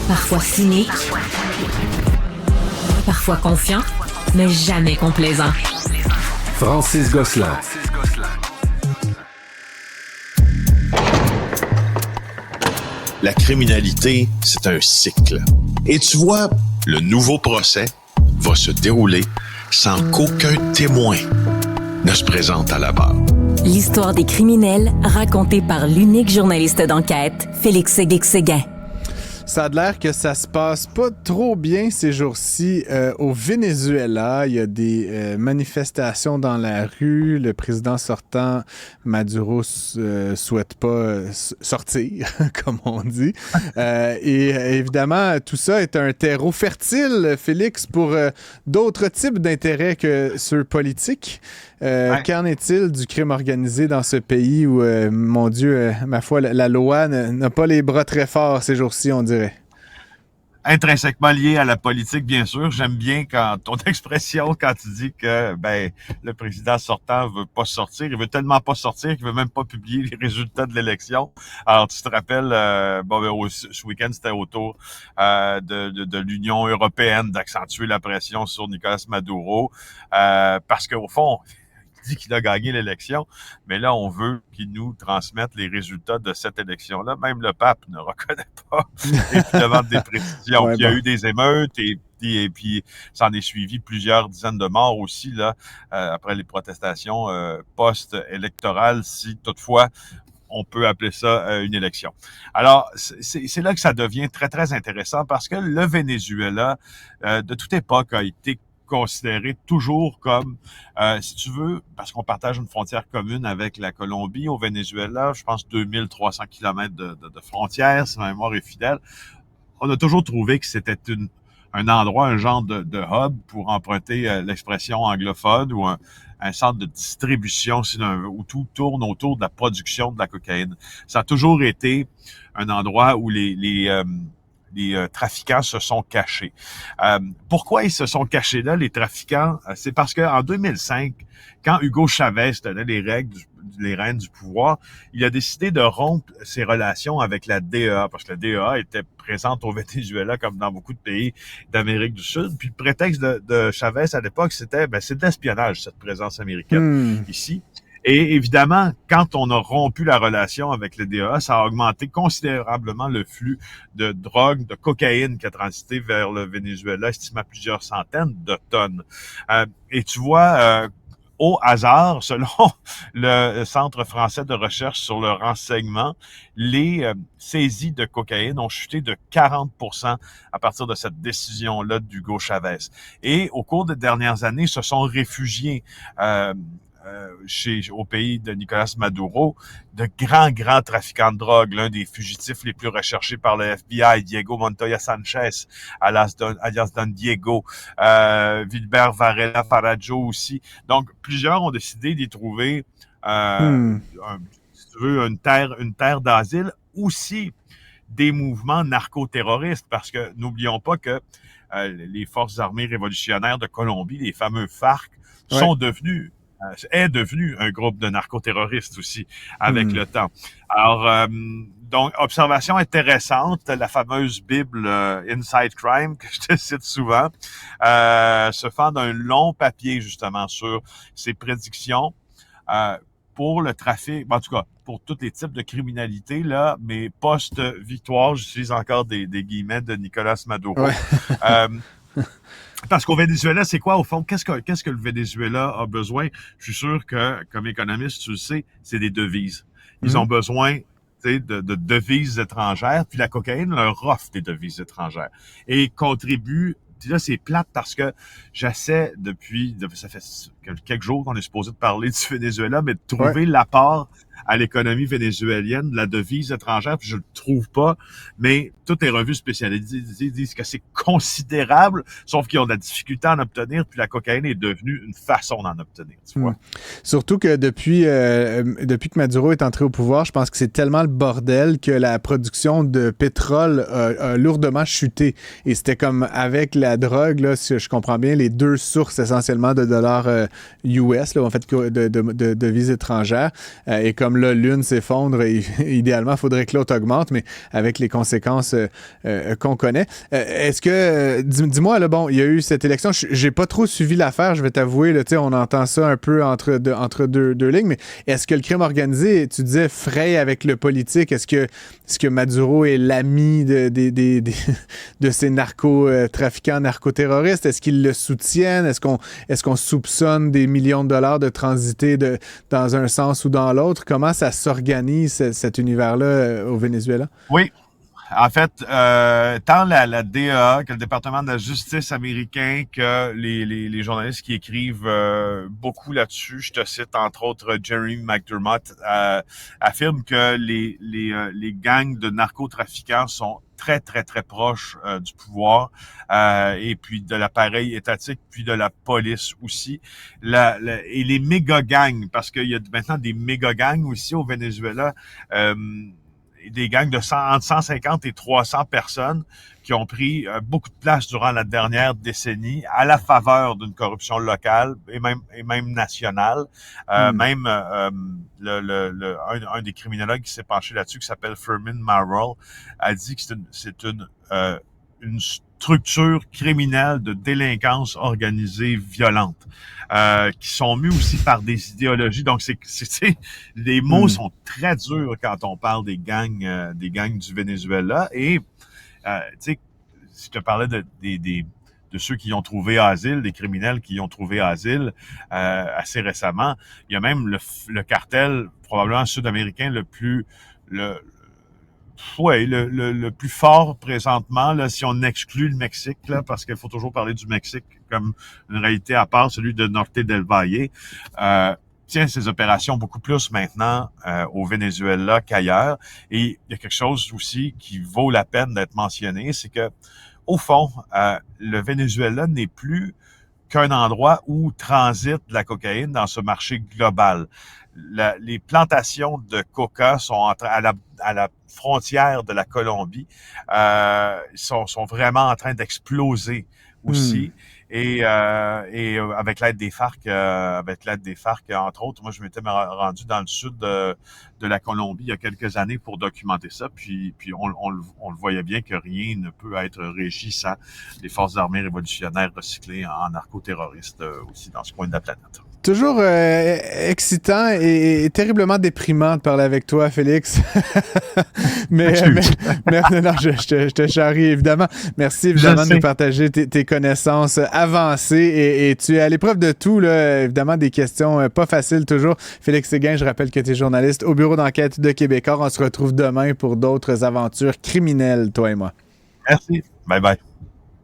Parfois cynique, parfois confiant, mais jamais complaisant. Francis Gosselin. La criminalité, c'est un cycle. Et tu vois, le nouveau procès va se dérouler sans qu'aucun témoin ne se présente à la barre. L'histoire des criminels racontée par l'unique journaliste d'enquête, Félix Séguin. Ça a l'air que ça se passe pas trop bien ces jours-ci au Venezuela. Il y a des manifestations dans la rue. Le président sortant, Maduro, souhaite pas sortir, comme on dit. Et évidemment, tout ça est un terreau fertile, Félix, pour d'autres types d'intérêts que ceux politiques. Qu'en est-il du crime organisé dans ce pays où, mon Dieu, ma foi, la loi n'a pas les bras très forts ces jours-ci, on dirait? Intrinsèquement lié à la politique, bien sûr. J'aime bien ton expression quand tu dis que le président sortant veut pas sortir. Il veut tellement pas sortir qu'il veut même pas publier les résultats de l'élection. Alors, tu te rappelles, ce week-end, c'était autour de l'Union européenne d'accentuer la pression sur Nicolás Maduro parce qu'au fond, dit qu'il a gagné l'élection, mais là, on veut qu'il nous transmette les résultats de cette élection-là. Même le pape ne reconnaît pas. Et puis, demande des précisions. Il y a eu des émeutes et puis ça en est suivi plusieurs dizaines de morts aussi, là, après les protestations post-électorales, si toutefois on peut appeler ça une élection. Alors, c'est là que ça devient très, très intéressant parce que le Venezuela, de toute époque, a été considéré toujours comme, si tu veux, parce qu'on partage une frontière commune avec la Colombie, au Venezuela, je pense 2300 kilomètres de frontière, si ma mémoire est fidèle. On a toujours trouvé que c'était un endroit, un genre de hub, pour emprunter l'expression anglophone, ou un centre de distribution où tout tourne autour de la production de la cocaïne. Ça a toujours été un endroit où les trafiquants se sont cachés. Pourquoi ils se sont cachés là, les trafiquants? C'est parce qu'en 2005, quand Hugo Chavez donnait les rênes du pouvoir, il a décidé de rompre ses relations avec la DEA, parce que la DEA était présente au Venezuela comme dans beaucoup de pays d'Amérique du Sud. Puis le prétexte de Chavez à l'époque, c'était c'est de l'espionnage, cette présence américaine ici. Et évidemment, quand on a rompu la relation avec le DEA, ça a augmenté considérablement le flux de drogue, de cocaïne qui a transité vers le Venezuela, estimé à plusieurs centaines de tonnes. Et tu vois, au hasard, selon le Centre français de recherche sur le renseignement, les saisies de cocaïne ont chuté de 40% à partir de cette décision-là d'Hugo Chavez. Et au cours des dernières années, se sont réfugiés au pays de Nicolás Maduro, de grands trafiquants de drogue. L'un des fugitifs les plus recherchés par le FBI, Diego Montoya Sanchez, alias Don Diego, Vilber Varela Farajo aussi. Donc, plusieurs ont décidé d'y trouver, si tu veux, une terre d'asile, aussi des mouvements narcoterroristes, parce que n'oublions pas que les forces armées révolutionnaires de Colombie, les fameux FARC, est devenu un groupe de narcoterroristes aussi avec le temps. Alors, donc, observation intéressante, la fameuse Bible Inside Crime, que je te cite souvent, se fend d'un long papier justement sur ses prédictions pour le trafic, en tout cas, pour tous les types de criminalité, là, mais post-victoire, j'utilise encore des guillemets de Nicolás Maduro. Parce qu'au Venezuela, c'est quoi au fond? Qu'est-ce que le Venezuela a besoin? Je suis sûr que, comme économiste, tu le sais, c'est des devises. Ils ont besoin de devises étrangères, puis la cocaïne leur offre des devises étrangères. Et contribue, puis là, c'est plate parce que j'essaie ça fait quelques jours qu'on est supposé de parler du Venezuela, mais de trouver l'apport à l'économie vénézuélienne de la devise étrangère, puis je le trouve pas, mais toutes les revues spécialisées disent que c'est considérable, sauf qu'ils ont de la difficulté à en obtenir, puis la cocaïne est devenue une façon d'en obtenir, tu vois. Surtout que depuis que Maduro est entré au pouvoir, je pense que c'est tellement le bordel que la production de pétrole a lourdement chuté. Et c'était comme avec la drogue, là, si je comprends bien, les deux sources essentiellement de dollars US, là, en fait, de devises étrangères. Et comme là, l'une s'effondre, idéalement, il faudrait que l'autre augmente, mais avec les conséquences qu'on connaît. Est-ce que, dis-moi, là, bon, il y a eu cette élection, j'ai pas trop suivi l'affaire, je vais t'avouer, là, on entend ça un peu entre deux lignes, mais est-ce que le crime organisé, tu disais, fraye avec le politique? Est-ce que Maduro est l'ami de ces narcotrafiquants, narcoterroristes? Est-ce qu'ils le soutiennent? Est-ce qu'on soupçonne des millions de dollars de transiter dans un sens ou dans l'autre? Comment ça s'organise, cet univers-là, au Venezuela? Oui. En fait, tant la DEA que le département de la justice américain que les journalistes qui écrivent beaucoup là-dessus, je te cite entre autres Jerry McDermott, affirment que les gangs de narcotrafiquants sont très, très, très proches du pouvoir et puis de l'appareil étatique, puis de la police aussi. Et les méga-gangs, parce qu'il y a maintenant des méga-gangs aussi au Venezuela, des gangs de entre 150 et 300 personnes qui ont pris beaucoup de place durant la dernière décennie à la faveur d'une corruption locale et même nationale. Même un des criminologues qui s'est penché là-dessus, qui s'appelle Fermin Marrell, a dit que c'est une structure criminelle de délinquance organisée violente, qui sont mus aussi par des idéologies. Donc, les mots sont très durs quand on parle des gangs du Venezuela. Et, tu sais, si je te parlais de ceux qui y ont trouvé asile, des criminels qui y ont trouvé asile assez récemment, il y a même le cartel probablement sud-américain le plus fort présentement, là, si on exclut le Mexique, là, parce qu'il faut toujours parler du Mexique comme une réalité à part, celui de Norte del Valle, tient ses opérations beaucoup plus maintenant au Venezuela qu'ailleurs. Et il y a quelque chose aussi qui vaut la peine d'être mentionné, c'est que, au fond, le Venezuela n'est plus qu'un endroit où transite de la cocaïne dans ce marché global. Les plantations de coca sont à la frontière de la Colombie, sont vraiment en train d'exploser aussi. Et avec l'aide des FARC, entre autres, moi je m'étais rendu dans le sud de la Colombie il y a quelques années pour documenter ça, puis on le voyait bien que rien ne peut être régi sans les forces armées révolutionnaires recyclées en narcoterroristes aussi dans ce coin de la planète. Toujours excitant et terriblement déprimant de parler avec toi, Félix. mais non, je te charrie, évidemment. Merci, évidemment, de nous partager tes connaissances avancées et tu es à l'épreuve de tout, là, évidemment, des questions pas faciles toujours. Félix Séguin, je rappelle que tu es journaliste au bureau d'enquête de Québecor. On se retrouve demain pour d'autres aventures criminelles, toi et moi. Merci. Bye bye.